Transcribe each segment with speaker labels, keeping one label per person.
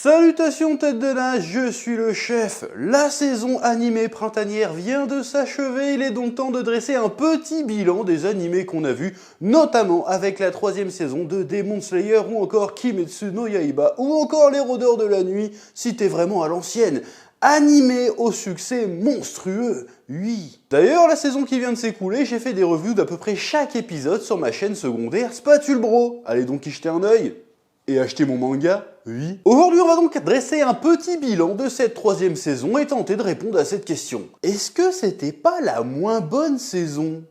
Speaker 1: Salutations tête de nain, je suis le chef. La saison animée printanière vient de s'achever, il est donc temps de dresser un petit bilan des animés qu'on a vus, notamment avec la 3e saison de Demon Slayer ou encore Kimetsu no Yaiba ou encore Les Rôdeurs de la Nuit, si t'es vraiment à l'ancienne. Animé au succès monstrueux, oui. D'ailleurs, la saison qui vient de s'écouler, j'ai fait des reviews d'à peu près chaque épisode sur ma chaîne secondaire Spatule Bro. Allez donc y jeter un œil. Et acheter mon manga, oui. Aujourd'hui, on va donc dresser un petit bilan de cette 3e saison et tenter de répondre à cette question. Est-ce que c'était pas la moins bonne saison?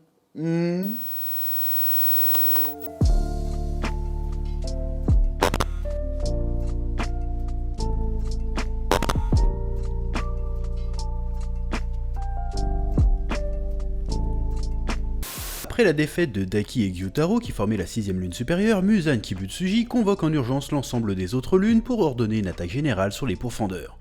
Speaker 2: Après la défaite de Daki et Gyutaro qui formaient la 6ème lune supérieure, Muzan Kibutsuji convoque en urgence l'ensemble des autres lunes pour ordonner une attaque générale sur les pourfendeurs.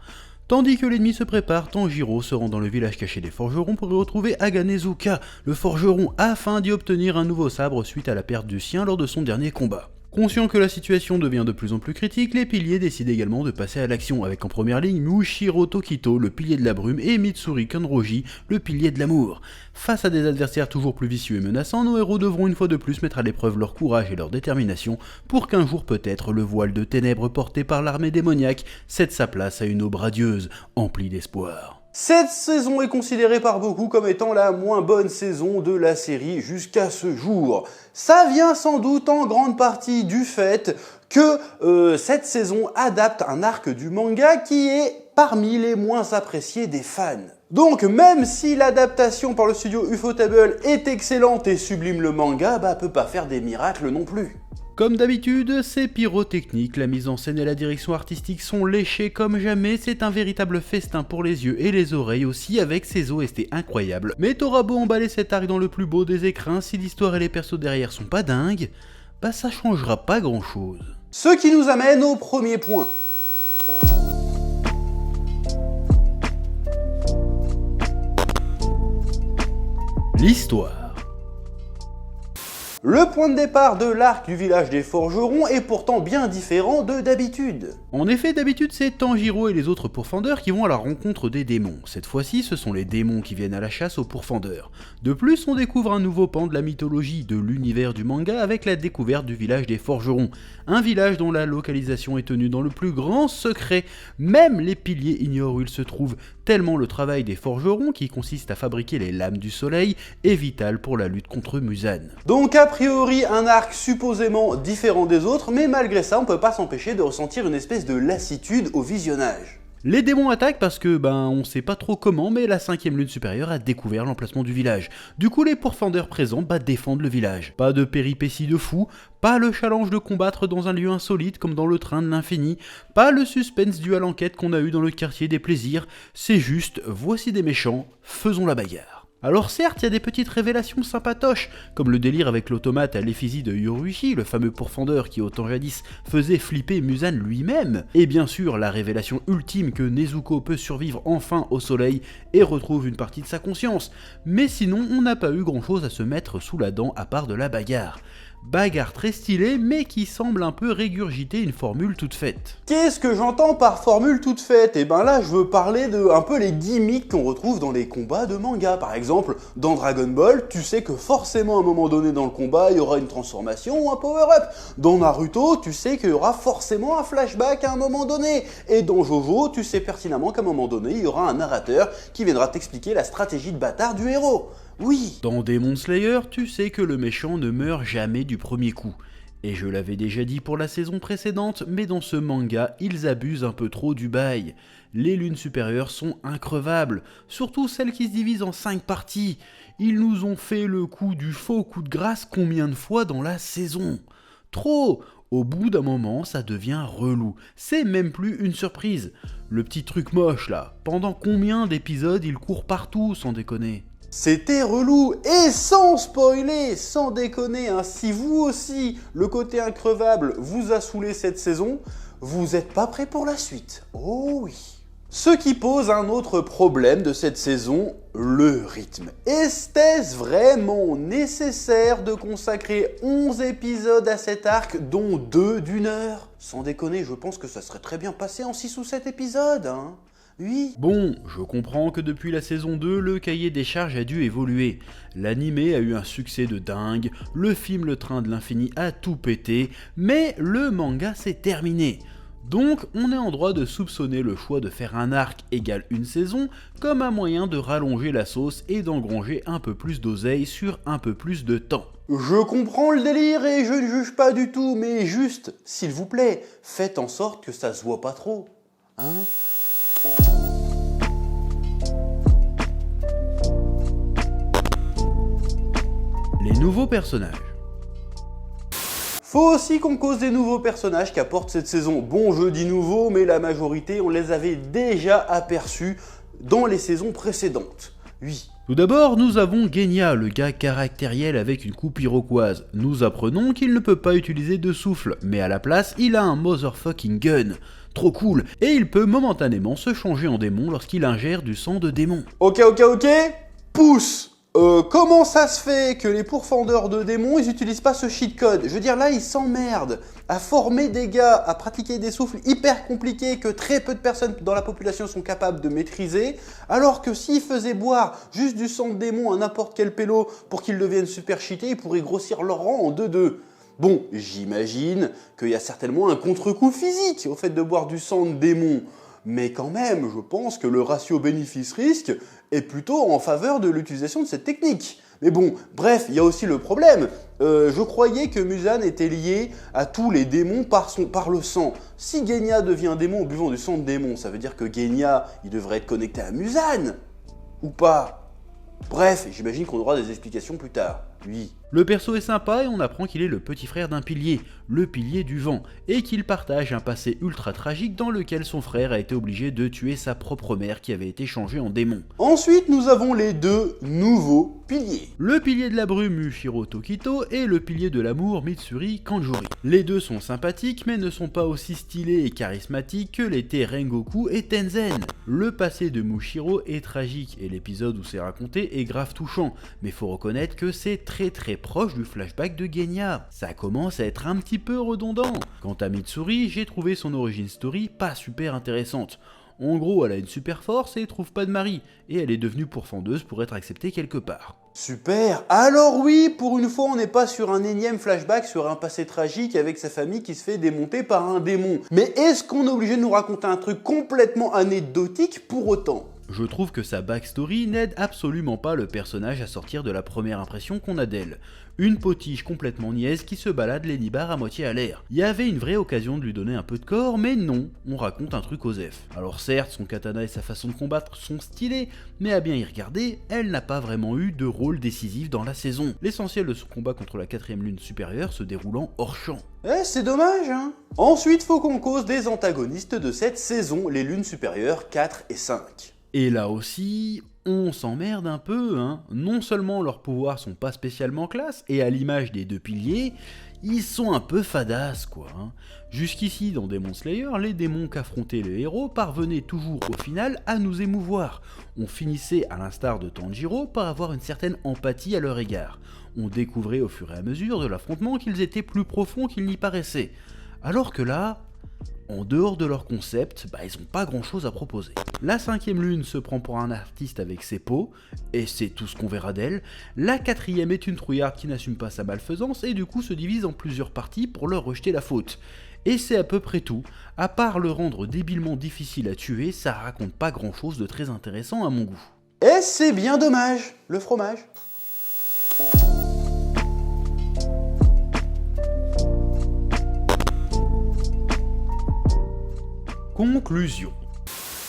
Speaker 2: Tandis que l'ennemi se prépare, Tanjiro se rend dans le village caché des forgerons pour y retrouver Aganezuka, le forgeron, afin d'y obtenir un nouveau sabre suite à la perte du sien lors de son dernier combat. Conscient que la situation devient de plus en plus critique, les piliers décident également de passer à l'action avec en première ligne Mushiro Tokito, le pilier de la brume, et Mitsuri Kanroji, le pilier de l'amour. Face à des adversaires toujours plus vicieux et menaçants, nos héros devront une fois de plus mettre à l'épreuve leur courage et leur détermination pour qu'un jour peut-être le voile de ténèbres porté par l'armée démoniaque cède sa place à une aube radieuse, emplie d'espoir.
Speaker 1: Cette saison est considérée par beaucoup comme étant la moins bonne saison de la série jusqu'à ce jour. Ça vient sans doute en grande partie du fait que cette saison adapte un arc du manga qui est parmi les moins appréciés des fans. Donc même si l'adaptation par le studio Ufotable est excellente et sublime le manga, peut pas faire des miracles non plus.
Speaker 2: Comme d'habitude, c'est pyrotechnique, la mise en scène et la direction artistique sont léchées comme jamais, c'est un véritable festin pour les yeux et les oreilles aussi avec ses OST incroyables. Mais t'auras beau emballer cet arc dans le plus beau des écrins, si l'histoire et les persos derrière sont pas dingues, ça changera pas grand chose.
Speaker 1: Ce qui nous amène au premier point.
Speaker 2: L'histoire.
Speaker 1: Le point de départ de l'arc du village des forgerons est pourtant bien différent de d'habitude.
Speaker 2: En effet, d'habitude c'est Tanjiro et les autres pourfendeurs qui vont à la rencontre des démons. Cette fois-ci, ce sont les démons qui viennent à la chasse aux pourfendeurs. De plus, on découvre un nouveau pan de la mythologie de l'univers du manga avec la découverte du village des forgerons. Un village dont la localisation est tenue dans le plus grand secret. Même les piliers ignorent où il se trouve, tellement le travail des forgerons, qui consiste à fabriquer les lames du soleil, est vital pour la lutte contre Muzan.
Speaker 1: Donc a priori un arc supposément différent des autres, mais malgré ça on peut pas s'empêcher de ressentir une espèce de lassitude au visionnage.
Speaker 2: Les démons attaquent parce que, on sait pas trop comment, mais la 5ème lune supérieure a découvert l'emplacement du village. Du coup, les pourfendeurs présents défendent le village. Pas de péripéties de fou, pas le challenge de combattre dans un lieu insolite comme dans le train de l'infini, pas le suspense dû à l'enquête qu'on a eu dans le quartier des plaisirs, c'est juste, voici des méchants, faisons la bagarre. Alors certes, il y a des petites révélations sympatoches, comme le délire avec l'automate à l'effigie de Yoruichi, le fameux pourfendeur qui autant jadis faisait flipper Muzan lui-même, et bien sûr la révélation ultime que Nezuko peut survivre enfin au soleil et retrouve une partie de sa conscience, mais sinon on n'a pas eu grand chose à se mettre sous la dent à part de la bagarre. Bagarre très stylée, mais qui semble un peu régurgiter une formule toute faite.
Speaker 1: Qu'est-ce que j'entends par formule toute faite? Et là je veux parler de un peu les gimmicks qu'on retrouve dans les combats de manga. Par exemple, dans Dragon Ball, tu sais que forcément à un moment donné dans le combat, il y aura une transformation ou un power-up. Dans Naruto, tu sais qu'il y aura forcément un flashback à un moment donné. Et dans Jojo, tu sais pertinemment qu'à un moment donné, il y aura un narrateur qui viendra t'expliquer la stratégie de bâtard du héros. Oui.
Speaker 2: Dans Demon Slayer, tu sais que le méchant ne meurt jamais du premier coup. Et je l'avais déjà dit pour la saison précédente, mais dans ce manga, ils abusent un peu trop du bail. Les lunes supérieures sont increvables, surtout celles qui se divisent en 5 parties. Ils nous ont fait le coup du faux coup de grâce combien de fois dans la saison? Trop! Au bout d'un moment, ça devient relou. C'est même plus une surprise. Le petit truc moche là, pendant combien d'épisodes il court partout, sans déconner?
Speaker 1: C'était relou, et sans spoiler, sans déconner, si vous aussi, le côté increvable vous a saoulé cette saison, vous êtes pas prêt pour la suite. Oh oui. Ce qui pose un autre problème de cette saison, le rythme. Était-ce vraiment nécessaire de consacrer 11 épisodes à cet arc, dont 2 d'1 heure? Sans déconner, je pense que ça serait très bien passé en 6 ou 7 épisodes, hein. Oui.
Speaker 2: Bon, je comprends que depuis la saison 2, le cahier des charges a dû évoluer. L'animé a eu un succès de dingue, le film Le Train de l'Infini a tout pété, mais le manga s'est terminé. Donc, on est en droit de soupçonner le choix de faire un arc égal une saison comme un moyen de rallonger la sauce et d'engranger un peu plus d'oseille sur un peu plus de temps.
Speaker 1: Je comprends le délire et je ne juge pas du tout, mais juste, s'il vous plaît, faites en sorte que ça se voit pas trop. Hein?
Speaker 2: Les nouveaux personnages.
Speaker 1: Faut aussi qu'on cause des nouveaux personnages qu'apporte cette saison. Bon, je dis nouveaux, mais la majorité, on les avait déjà aperçus dans les saisons précédentes. Oui.
Speaker 2: Tout d'abord, nous avons Genya, le gars caractériel avec une coupe iroquoise. Nous apprenons qu'il ne peut pas utiliser de souffle, mais à la place, il a un motherfucking gun. Trop cool, et il peut momentanément se changer en démon lorsqu'il ingère du sang de démon.
Speaker 1: Ok, pouce. Comment ça se fait que les pourfendeurs de démons, ils utilisent pas ce cheat code? Je veux dire, là, ils s'emmerdent à former des gars, à pratiquer des souffles hyper compliqués que très peu de personnes dans la population sont capables de maîtriser, alors que s'ils faisaient boire juste du sang de démon à n'importe quel pélo pour qu'ils deviennent super cheatés, ils pourraient grossir leur rang en 2-2. Bon, j'imagine qu'il y a certainement un contre-coup physique au fait de boire du sang de démon. Mais quand même, je pense que le ratio bénéfice-risque est plutôt en faveur de l'utilisation de cette technique. Mais bon, bref, il y a aussi le problème. Je croyais que Muzan était lié à tous les démons par le sang. Si Genya devient démon en buvant du sang de démon, ça veut dire que Genya, il devrait être connecté à Muzan. Ou pas? Bref, j'imagine qu'on aura des explications plus tard. Oui.
Speaker 2: Le perso est sympa et on apprend qu'il est le petit frère d'un pilier, le pilier du vent, et qu'il partage un passé ultra tragique dans lequel son frère a été obligé de tuer sa propre mère qui avait été changée en démon.
Speaker 1: Ensuite, nous avons les deux nouveaux piliers.
Speaker 2: Le pilier de la brume Mushiro Tokito et le pilier de l'amour Mitsuri Kanjuri. Les deux sont sympathiques mais ne sont pas aussi stylés et charismatiques que l'étaient Rengoku et Tenzen. Le passé de Mushiro est tragique et l'épisode où c'est raconté est grave touchant, mais faut reconnaître que c'est très proche du flashback de Genya. Ça commence à être un petit peu redondant. Quant à Mitsuri, j'ai trouvé son origin story pas super intéressante. En gros, elle a une super force et trouve pas de mari, et elle est devenue pourfendeuse pour être acceptée quelque part.
Speaker 1: Super. Alors oui, pour une fois, on n'est pas sur un énième flashback sur un passé tragique avec sa famille qui se fait démonter par un démon. Mais est-ce qu'on est obligé de nous raconter un truc complètement anecdotique pour autant ?
Speaker 2: Je trouve que sa backstory n'aide absolument pas le personnage à sortir de la première impression qu'on a d'elle. Une potiche complètement niaise qui se balade les nibards à moitié à l'air. Il y avait une vraie occasion de lui donner un peu de corps, mais non, on raconte un truc osef. Alors certes, son katana et sa façon de combattre sont stylés, mais à bien y regarder, elle n'a pas vraiment eu de rôle décisif dans la saison. L'essentiel de son combat contre la 4ème lune supérieure se déroulant hors champ.
Speaker 1: C'est dommage, hein. Ensuite, faut qu'on cause des antagonistes de cette saison, les lunes supérieures 4 et 5.
Speaker 2: Et là aussi, on s'emmerde un peu, hein. Non seulement leurs pouvoirs sont pas spécialement classe, et à l'image des deux piliers, ils sont un peu fadas, quoi. Hein. Jusqu'ici, dans Demon Slayer, les démons qu'affrontaient les héros parvenaient toujours au final à nous émouvoir. On finissait, à l'instar de Tanjiro, par avoir une certaine empathie à leur égard. On découvrait au fur et à mesure de l'affrontement qu'ils étaient plus profonds qu'ils n'y paraissaient. Alors que là, en dehors de leur concept, ils ont pas grand chose à proposer. La 5ème lune se prend pour un artiste avec ses peaux, et c'est tout ce qu'on verra d'elle. La 4ème est une trouillarde qui n'assume pas sa malfaisance et du coup se divise en plusieurs parties pour leur rejeter la faute. Et c'est à peu près tout. À part le rendre débilement difficile à tuer, ça raconte pas grand chose de très intéressant à mon goût.
Speaker 1: Et c'est bien dommage, le fromage.
Speaker 2: Conclusion.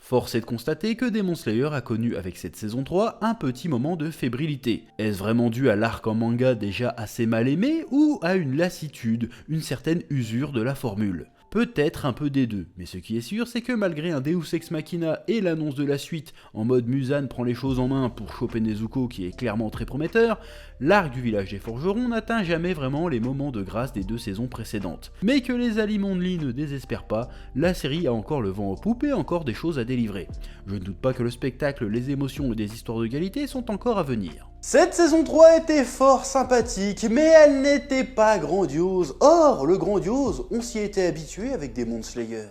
Speaker 2: Force est de constater que Demon Slayer a connu avec cette saison 3 un petit moment de fébrilité. Est-ce vraiment dû à l'arc en manga déjà assez mal aimé ou à une lassitude, une certaine usure de la formule ? Peut-être un peu des deux, mais ce qui est sûr, c'est que malgré un Deus Ex Machina et l'annonce de la suite en mode Musan prend les choses en main pour choper Nezuko qui est clairement très prometteur, l'arc du village des forgerons n'atteint jamais vraiment les moments de grâce des 2 saisons précédentes. Mais que les aliments de Lee ne désespèrent pas, la série a encore le vent aux poupes et encore des choses à délivrer. Je ne doute pas que le spectacle, les émotions et des histoires de qualité sont encore à venir.
Speaker 1: Cette saison 3 était fort sympathique, mais elle n'était pas grandiose. Or, le grandiose, on s'y était habitué avec Demon Slayer.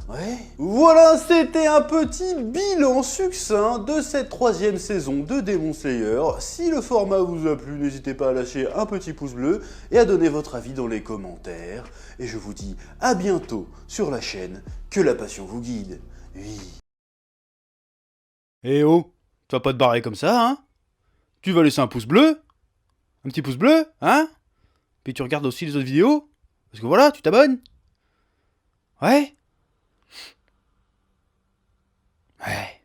Speaker 1: Ouais. Voilà, c'était un petit bilan succinct de cette 3e saison de Demon Slayer. Si le format vous a plu, n'hésitez pas à lâcher un petit pouce bleu et à donner votre avis dans les commentaires. Et je vous dis à bientôt sur la chaîne Que la passion vous guide. Oui.
Speaker 3: Eh oh, tu vas pas te barrer comme ça, hein? Tu vas laisser un pouce bleu? Un petit pouce bleu, hein? Puis tu regardes aussi les autres vidéos? Parce que voilà, tu t'abonnes? Ouais? Ouais.